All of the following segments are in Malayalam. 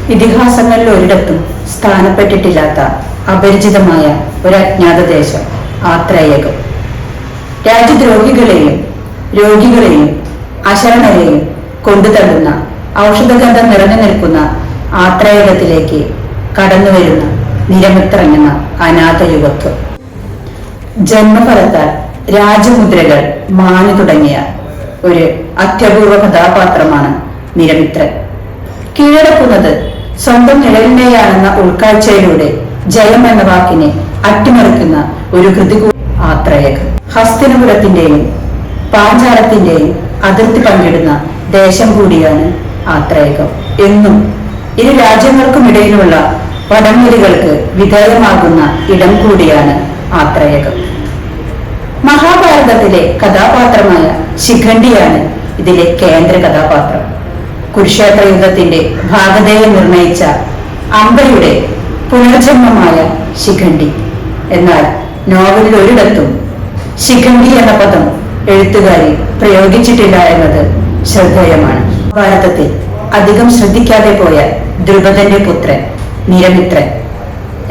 ഇതിഹാസങ്ങളിൽ ഒരിടത്തും സ്ഥാനപ്പെട്ടിട്ടില്ലാത്ത അപരിചിതമായ ഒരു അജ്ഞാത ദേശം ആത്രേയകം. രാജ്യദ്രോഹികളെയും രോഗികളെയും അശരണരെയും കൊണ്ടുതള്ളുന്ന ഔഷധഗന്ധം നിറഞ്ഞു നിൽക്കുന്ന ആത്രേയകത്തിലേക്ക് കടന്നുവരുന്ന നിരമിത്രങ്ങുന്ന അനാഥ യുവത്വം. ജന്മഫലത്താൽ രാജമുദ്രകൾ മാഞ്ഞു തുടങ്ങിയ ഒരു അത്യപൂർവ കഥാപാത്രമാണ് നിരമിത്രൻ. കീഴടക്കുന്നത് സ്വന്തം നിഴലിനെയാണെന്ന ഉൾക്കാഴ്ചയിലൂടെ ജയം എന്ന വാക്കിനെ അട്ടിമറിക്കുന്ന ഒരു കൃതി ആത്രേയകം. ഹസ്തിനപുരത്തിന്റെയും പാഞ്ചാലത്തിന്റെയും അതിർത്തി പങ്കിടുന്ന ദേശം കൂടിയാണ് ആത്രേയകം. എന്നും ഇരു രാജ്യങ്ങൾക്കുമിടയിലുള്ള വടംവലികൾക്ക് വിധേയമാകുന്ന ഇടം കൂടിയാണ് ആത്രേയകം. മഹാഭാരതത്തിലെ കഥാപാത്രമായ ശിഖണ്ഡിയാണ് ഇതിലെ കേന്ദ്ര കഥാപാത്രം. കുരുക്ഷേത്ര യുദ്ധത്തിന്റെ ഭാഗധേയം നിർണയിച്ച അംബയുടെ പുനർജന്മമായ ശിഖണ്ഡി. എന്നാൽ നോവലിൽ ഒരിടത്തും ശിഖണ്ഡി എന്ന പദം എഴുത്തുകാരി പ്രയോഗിച്ചിട്ടില്ല എന്നത് ശ്രദ്ധേയമാണ്. ഭാരതത്തിൽ അധികം ശ്രദ്ധിക്കാതെ പോയ ദ്രുപദന്റെ പുത്രൻ നിരമിത്രൻ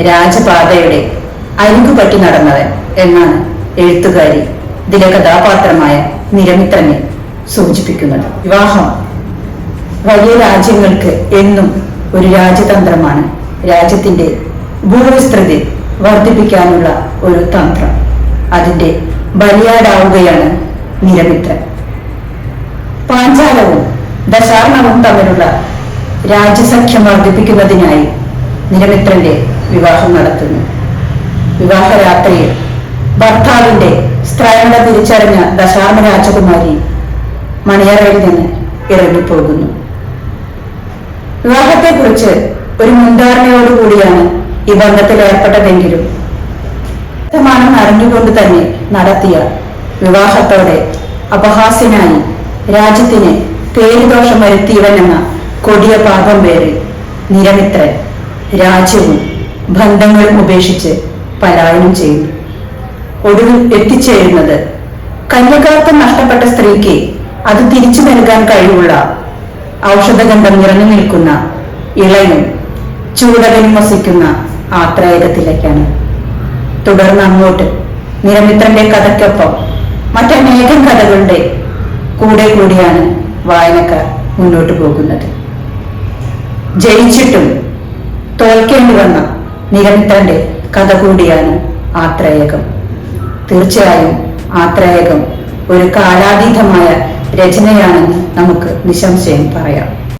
രാജപാതയുടെ അരികുപറ്റി നടന്നവൻ എന്നാണ് എഴുത്തുകാരി ഇതിലെ കഥാപാത്രമായ നിരമിത്രനെ സൂചിപ്പിക്കുന്നത്. വിവാഹം വലിയ രാജ്യങ്ങൾക്ക് എന്നും ഒരു രാജ്യതന്ത്രമാണ്. രാജ്യത്തിന്റെ ഭൂവിസ്തൃതി വർദ്ധിപ്പിക്കാനുള്ള ഒരു തന്ത്രം. അതിന്റെ ബലിയാടാവുകയാണ് നിരമിത്രൻ. പാഞ്ചാലവും ദശാർണവും തമ്മിലുള്ള രാജ്യസഖ്യം വർദ്ധിപ്പിക്കുന്നതിനായി നിരമിത്രന്റെ വിവാഹം നടത്തുന്നു. വിവാഹരാത്രിയിൽ ഭർത്താവിന്റെ സ്ത്രൈണത തിരിച്ചറിഞ്ഞ ദശാർണ രാജകുമാരി മണിയറയിൽ നിന്ന് ഇറങ്ങിപ്പോകുന്നു. വിവാഹത്തെക്കുറിച്ച് ഒരു മുൻധാരണയോടുകൂടിയാണ് ഈ ബന്ധത്തിൽ ഏർപ്പെട്ടതെങ്കിലും ാണെന്ന് അറിഞ്ഞുകൊണ്ട് തന്നെ നടത്തിയ വിവാഹത്തോടെ അപഹാസ്യനായി രാജ്യത്തിന് പേരുദോഷം വരുത്തിയവനെന്ന കൊടിയ പാപം പേറി നിരമിത്രൻ രാജ്യവും ബന്ധങ്ങളും ഉപേക്ഷിച്ച് പലായനം ചെയ്യുന്നു. ഒടുവിൽ എത്തിച്ചേരുന്നത് കന്യകാത്വം നഷ്ടപ്പെട്ട സ്ത്രീക്ക് അത് തിരിച്ചു നൽകാൻ കഴിവുള്ള ഔഷധഗന്ധം നിറഞ്ഞു നിൽക്കുന്ന ഇളയും ചൂടകനും വസിക്കുന്ന ആത്രേയകത്തിലേക്കാണ്. തുടർന്ന് അങ്ങോട്ട് നിരമിത്രന്റെ കഥയ്ക്കൊപ്പം മറ്റനേകം കഥകളുടെ കൂടെ കൂടിയാണ് വായനക്കാർ മുന്നോട്ട് പോകുന്നത്. ജയിച്ചിട്ടും തോൽക്കേണ്ടി വന്ന നിരമിത്രന്റെ കഥ കൂടിയാണ് ആത്രേയകം. തീർച്ചയായും ആത്രേയകം ഒരു കാലാതീതമായ രചനയാണെന്ന് നമുക്ക് നിസ്സംശയം പറയാം.